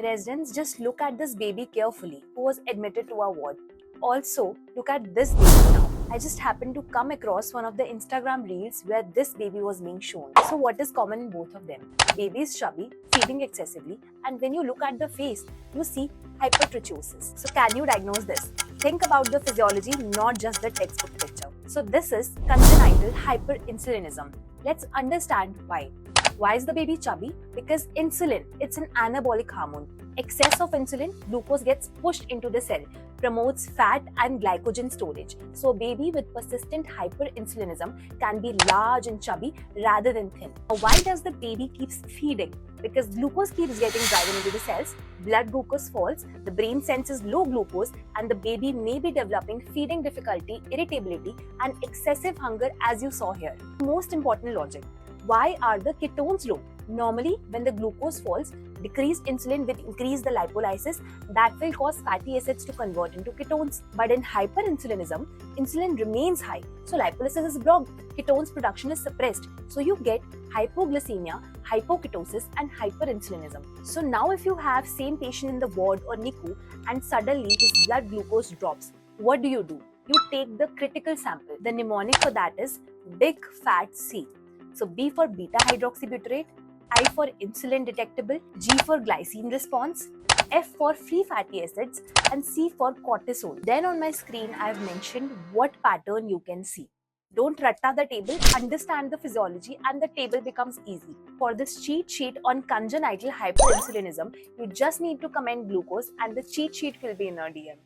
Residents, just look at this baby carefully who was admitted to our ward. Also, look at this baby now. I just happened to come across one of the Instagram reels where this baby was being shown. So what is common in both of them? Baby is chubby, feeding excessively, and when you look at the face, you see hypertrichosis. So can you diagnose this? Think about the physiology, not just the textbook picture. So this is congenital hyperinsulinism. Let's understand why. Why is the baby chubby? Because insulin, it's an anabolic hormone. Excess of insulin, glucose gets pushed into the cell, promotes fat and glycogen storage. So a baby with persistent hyperinsulinism can be large and chubby rather than thin. Why does the baby keeps feeding? Because glucose keeps getting driven into the cells, blood glucose falls, the brain senses low glucose, and the baby may be developing feeding difficulty, irritability, and excessive hunger as you saw here. Most important logic. Why are the ketones low? Normally, when the glucose falls, decreased insulin will increase the lipolysis that will cause fatty acids to convert into ketones. But in hyperinsulinism, insulin remains high, so lipolysis is blocked, ketones production is suppressed, so you get hypoglycemia, hypoketosis and hyperinsulinism. So now if you have same patient in the ward or NICU and suddenly his blood glucose drops, what do? You take the critical sample. The mnemonic for that is big fat C. So B for beta hydroxybutyrate, I for insulin detectable, G for glycine response, F for free fatty acids, and C for cortisol. Then on my screen I have mentioned what pattern you can see. Don't ratta the table, understand the physiology and the table becomes easy. For this cheat sheet on congenital hyperinsulinism, you just need to comment glucose and the cheat sheet will be in our DM.